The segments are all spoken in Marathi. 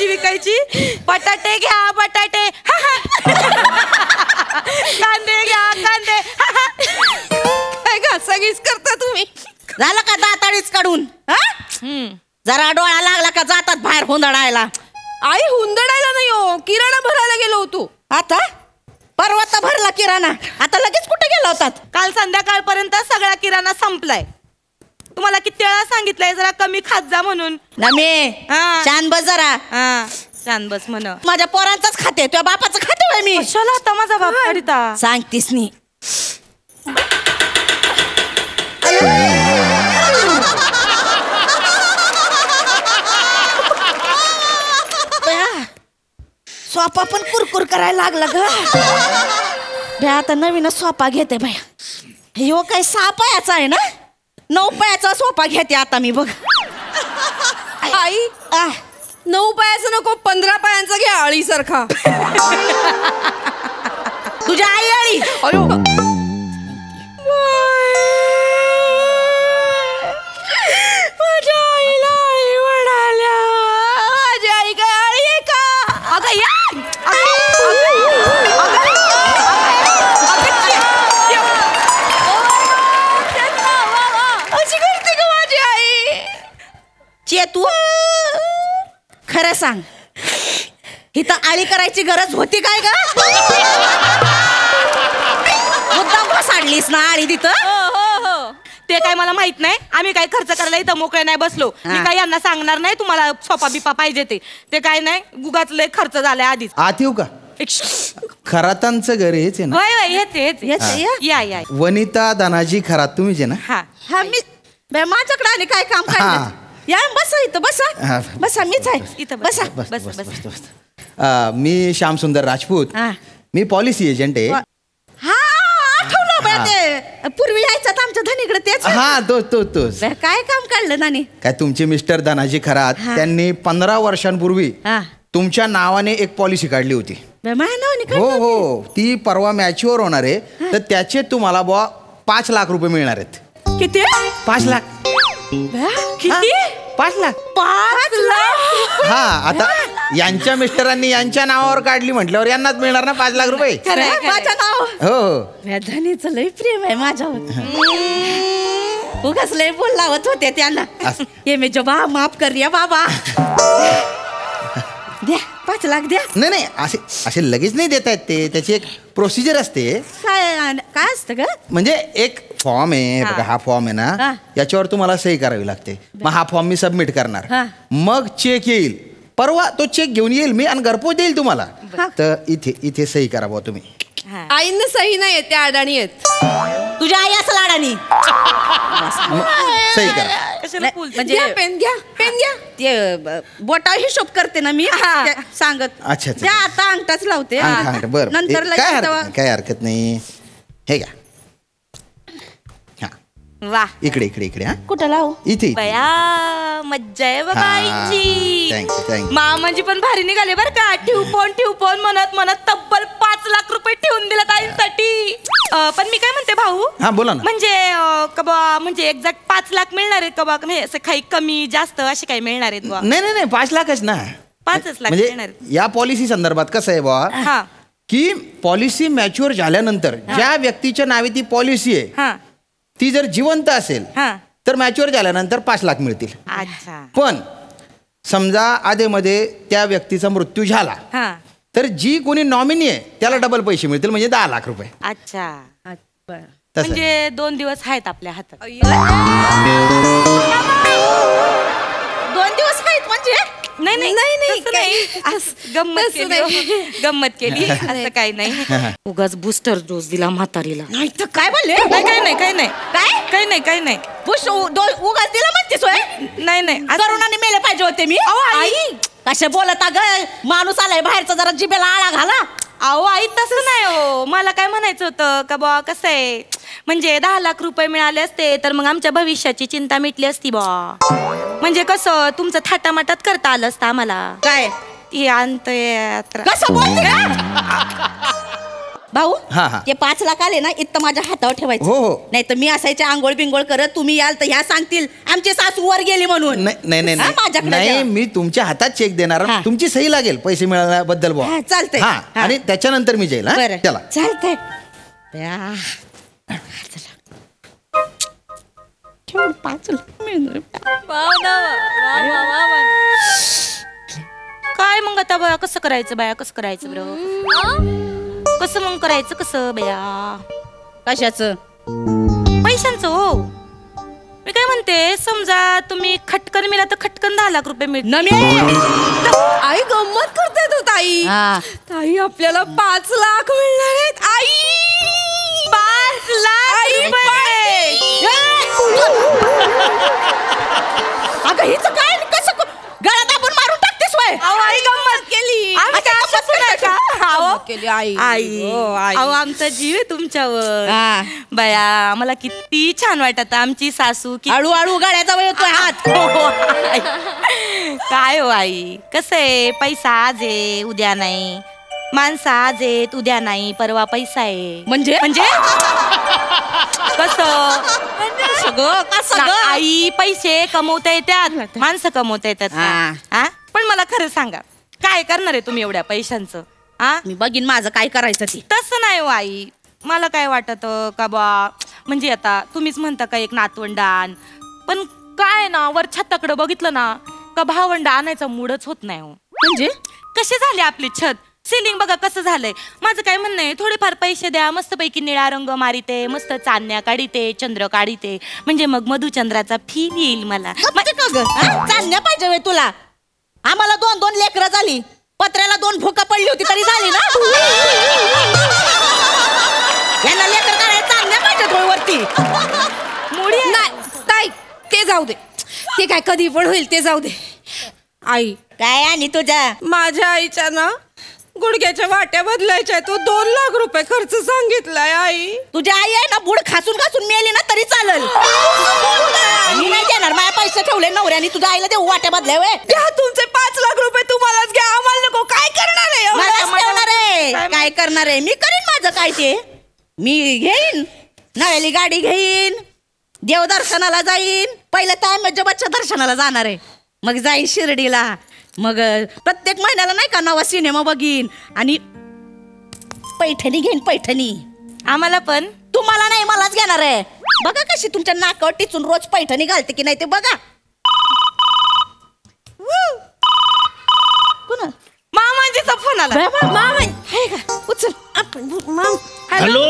विकायची. बटाटे घ्या बटाटे, कांदे घ्या कांदे. काय घासाघीस करता तुम्ही? झालं का दाताळीच काढून? जरा डोळा लागला का जातात बाहेर हुंदडायला. आई हुंदडायला नाही हो, किराणा भरायला गेलो होतो. आता परवा तर भरला किराणा, आता लगेच कुठे गेला होतात? काल संध्याकाळपर्यंत सगळा किराणा संपलाय. तुम्हाला किती वेळा सांगितलंय जरा कमी खात जा म्हणून. नमे छान बस जरा. छान बस म्हण. माझ्या पोरांचाच खाते, तुझ्या बापाचं खाते बाई मी. कशाला आता माझा बाप काढता सांगतीस नी. सोपा पण कुरकुर करायला लागला ग. बया आता नवीन सोपा घेते बाया. ह्यो काय 6 पायाचा आहे ना, 9 पायाचा सोपा घेते आता मी बघ. आई 9 पायाचा नको, 15 पायांचा घ्या आळीसारखा. तुझ्या आई आळी. अयो माझ्या आईला आई म्हणाल्या. माझी आई काय आळी आहे का? अगं या अशी करते का माझी आई? चेतू खरं सांग, इथं आळी करायची गरज होती काय ग? मुद्दाम घोसाडलीस ना आळी तिथं? हो ते काय मला माहित नाही. आम्ही काय खर्च करायला इथं मोकळे नाही बसलो. मी काय यांना सांगणार नाही तुम्हाला सोपा बिपा पाहिजे ते काय नाही. गुगाच लय खर्च झालाय आधीच. आत येऊ का? खरातांचं घर हेच आहे ना? हेच या वनिता धनाजी खरात तुम्हीच आहे ना? हा मी माझ्याकडे आणि काय काम काढलं? या बसा इथं बसा. बसा मीच आहे इथं बसा. बस. मी श्यामसुंदर राजपूत. मी पॉलिसी एजंट आहे. हा आठवलं बरं ते पूर्वी यायचं आमच्या धनीकडे तेच. हा तोच. काय काम काढलं नानी? काय तुमचे मिस्टर धनाजी खरात त्यांनी 15 वर्षांपूर्वी तुमच्या नावाने एक पॉलिसी काढली होती. हो ती परवा मॅच्युअर होणार आहे, तर त्याचे तुम्हाला बुवा 5 लाख रुपये मिळणार आहेत. किती? 5 लाख. किती? 5 लाख. 5 लाख. हा आता यांच्या मिस्टरांनी यांच्या नावावर काढली म्हटल्यावर यांनाच मिळणार ना 5 लाख रुपये. माझं नाव हो धनीचं लय प्रेम आहे माझ्यावर. उगाच लय बोल लावत होते त्यांना. ये मी जबा माफ कर या बाबा. द्या 5 लाख द्या. नाही असे लगेच नाही देता येत ते, त्याची एक प्रोसिजर असते. काय असतं ग? म्हणजे एक फॉर्म आहे बघा, हा फॉर्म आहे ना, याच्यावर तुम्हाला सही करावी लागते. मग हा फॉर्म मी सबमिट करणार, मग चेक येईल. परवा तो चेक घेऊन येईल मी आणि घरपोच देईल तुम्हाला. तर इथे सही करा बुवा तुम्ही. आईंना सही नाही येते, अडाणी आहेत. तुझ्या आई असं लाडानी सही करा. म्हणजे पेन घ्या ते बोटा हिशोब करते ना मी सांगत. अच्छा द्या आता अंगठाच लावते. बरं नंतर काय हरकत नाही. हे घ्या. वा इकडे हा. कुठं लावू? इथे. बया मज्जा आहे बाबा आईची. थँक्यू. मामांजी पण भारी निघाले बर का. ठेवपोन म्हणत तब्बल 5 लाख रुपये ठेवून दिला आईसाठी. पण मी काय म्हणते भाऊ, हा बोला ना. म्हणजे एक्झॅक्ट 5 लाख मिळणार आहेत का बा? असं काही कमी जास्त असे काही मिळणार आहेत बा? नाही 5 लाखच ना. 5 लाख मिळणार आहेत. या पॉलिसी संदर्भात कसं आहे बा की पॉलिसी मॅच्युअर झाल्यानंतर ज्या व्यक्तीच्या नावे ती पॉलिसी आहे ती जर जिवंत असेल तर मॅच्युअर झाल्यानंतर 5 लाख मिळतील. पण समजा आधेमध्ये त्या व्यक्तीचा मृत्यू झाला तर जी कोणी नॉमिनी आहे त्याला डबल पैसे मिळतील, म्हणजे 10 लाख रुपये. अच्छा म्हणजे 2 दिवस आहेत आपल्या हातात. 2 दिवस आहेत म्हणजे? नाही गंमत केली असं काही नाही. उगाच बूस्टर डोस दिला म्हातारीला. नाही तर काय बोलले? काही नाही उगाच दिला म्हणतेस? नाही करोनाने मेले पाहिजे होते मी. आई कसे बोलत ग? माणूस आलाय बाहेरचा, जरा जिभेला आळा घाला. अहो आई तसं नाही हो. मला काय म्हणायचं होतं का बा, कसं आहे म्हणजे 10 लाख रुपये मिळाले असते तर मग आमच्या भविष्याची चिंता मिटली असती बा. म्हणजे कसं तुमचं थाटामाटात करता आलं असतं आम्हाला. काय ती अंतयात्रा. कसं बोलते? भाऊ हा, हा. ते 5 लाख आले ना इथं माझ्या हातावर ठेवायचं. हो. नाही तर मी असायचे आंघोळ बिंगोळ करत, तुम्ही याल तर ह्या सांगतील आमची सासू वर गेली म्हणून. नाही हा, माझ्याकडे नाही द्या. मी तुमच्या हातात चेक देणार, हा. तुमची सही लागेल पैसे मिळाल्याबद्दल बुवा. हा, चालतंय. हा हा. आणि त्याच्यानंतर मी जाईल. बरं चला चालतंय. केवढं 5 लाख मिळणार. काय मग आता बया कसं करायचं बाया, कसं करायचं बरं? कसं मग करायचं कसं बया? कशाचं? पैशांचं हो. मी काय म्हणते, समजा तुम्ही खटकन मिळाला तर खटकन 10 लाख रुपये मिळतील. आई गंमत करते तू ताई. हा. ताई आपल्याला 5 लाख मिळणार आहेत. आई 5 लाख रुपये. अगं हिचं काय कसं गळा दाबून मारून टाकतेस वय? अहो, आई गंमत केली. आम्ही काय असं सुनाय का? अहो, केली आई. आई हो, आई. अहो, आमचा जीव आहे तुमच्यावर. हा. बया मला किती छान वाटत आमची सासू की हळूहळू गळ्याचा वय येतोय हात. आई. काय हो आई, कसं आहे, पैसा आज आहे उद्या नाही, माणसं आज आहेत उद्या नाही, परवा पैसा आहे. म्हणजे कसं सगळं का सगळं? आई पैसे कमवता येतात, माणसं कमवता येतात का? हा. हा? पण मला खरं सांगा, काय करणार आहे तुम्ही एवढ्या पैशांचं? हा, मी बघीन माझं काय करायचं ते. तसं नाही हो आई, मला काय वाटत का बा, म्हणजे आता तुम्हीच म्हणता का एक नातवंडान, पण काय ना वर छताकडे बघितलं ना का भावंड आणायचा मूडच होत नाही हो. म्हणजे कसे झाले आपले छत, सिलिंग बघा कसं झालंय. माझं काय म्हणणं आहे, थोडेफार पैसे द्या, मस्तपैकी निळा रंग मारिते, मस्त चांदण्या काढिते, चंद्र काढिते, म्हणजे मग मधुचंद्राचा फील येईल मला. म्हणजे का ग चालण्या पाहिजे वे तुला? आम्हाला 2-2 लेकरं झाली, पत्र्याला 2 भुका पडली होती तरी झाली ना. यांना लेकर करायला चालण्या पाहिजे वरती. मुडी नाही ताई, ते जाऊ दे, ते काय कधी पण होईल, ते जाऊ दे. आई काय आणि तुझ्या माझ्या आईच्या ना गुडघ्याच्या वाट्या बदलायच्या, तो 2 लाख रुपये खर्च सांगितलाय. आई तुझी आई आहे ना बुड खासून खासून मेली ना तरी चालेल. मी नाही देणार, माझ्या पैसे ठेवले नवऱ्याने, तुझ्या आईला देऊ वाट्या बदल्या वे. द्या तुमचे 5 लाख रुपये, तुम्हालाच घ्या, आम्हाला नको. काय करणार आहे एवढं? मलाच ठेवणार आहे. काय करणार आहे? मी करीन माझं काय ते. मी घेईन नव्याली गाडी घेईन, देवदर्शनाला जाईन. पहिलं तर जबाच्या दर्शनाला जाणार आहे, मग जाईन शिर्डीला, मग प्रत्येक महिन्याला नाही का नवा सिनेमा बघीन, आणि पैठणी घेईन. पैठणी आम्हाला पण. तुम्हाला नाही, मलाच घेणार आहे. बघा कशी तुमच्या नाकावर टिचून रोज पैठणी घालते की नाही ते बघा. कोण? मामाजीचा फोन आला. मामा आहे का? उचल. हॅलो.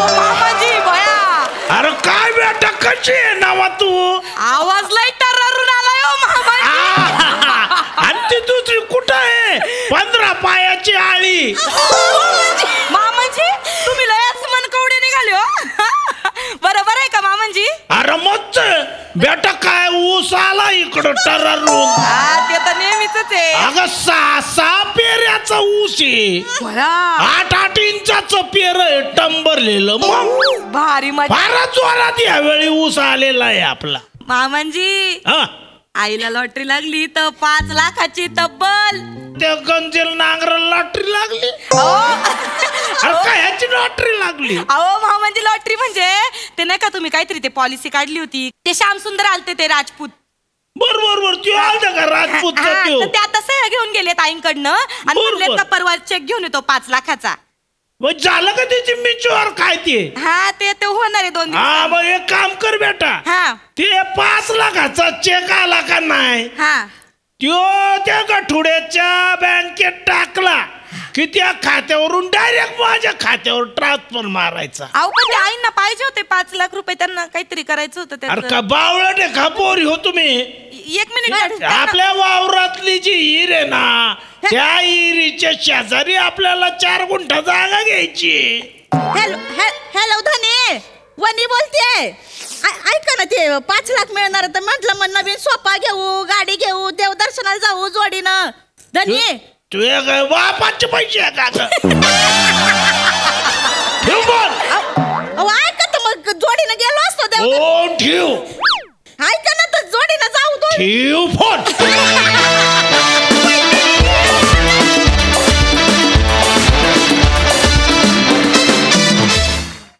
मामाजी बया, अरे काय बेटा, कशी आहे नावा तू? आवाज लय टर्रारून आलाय हो मामाजी. आणि ती दुसरी कुठं आहे? 15 पायाची आळी. मामाजी तुम्ही लयच मनकवडे निघाले हो. बरोबर आहे का मामाजी? अरे मस्त बेटा, काय ऊस आला इकडं टरारून. हा, ते तर नेहमीच आहे. अगं 6 पेऱ्याचा ऊस आहे, 8 इंचाचं पेर आहे टंबरलेलं. मग भारी मजा. फारच जोरात यावेळी ऊस आलेला आहे आपला. मामांजी हा, आईला लॉटरी लागली तर 5 लाखाची तब्बल. त्या गंजेल नांगर लॉटरी लागली. अरे काय ह्याची लॉटरी लागली? अहो मामांजी, लॉटरी म्हणजे ते नाही का, तुम्ही काहीतरी ते पॉलिसी काढली होती, ते श्याम सुंदर आलते, ते राजपूत. बरोबर त्यो आलता का राजपूत? हा, तर ते आता सह्या घेऊन गेलेत आईंकडनं आणि बरोबर. म्हणलेत का परवा चेक घेऊन येतो 5 लाखाचा. मग झालं का त्याची मिचवर काय ते? हा, ते होणार आहे 2 हा, दिवस. मग एक काम कर बेटा, हा ते 5 लाखाचा चेक आला का नाही, हा त्यो त्या गठुड्याच्या बँकेत टाकला की त्या खात्यावरून डायरेक्ट माझ्या खात्यावर ट्रान्सफर मारायचा. अहो पण ते आईंना पाहिजे होते 5 लाख रुपये, त्यांना काहीतरी करायचं होतं अरे त्याचं. का बावळट आहे का पोरी हो तुम्ही? 1 मिनिट. आपल्या वावरातली जी हिर आहे ना, त्या हिरीच्या शेजारी आपल्याला 4 गुंठा जागा घ्यायची. हॅलो धने, वनी बोलते. ऐका ना, ते 5 लाख मिळणार तर म्हटलं मग नवीन सोफा घेऊ, गाडी घेऊ, देवदर्शनाला जाऊ जोडीनं. धनी तुझ्या काय बापाचे पैसे आहे का ग? ठेव बोल. ऐका तर मग जोडीनं गेलो असतो देव. फोन ठेव. ऐका ना, तर जोडीनं जाऊ. ठेव फोन.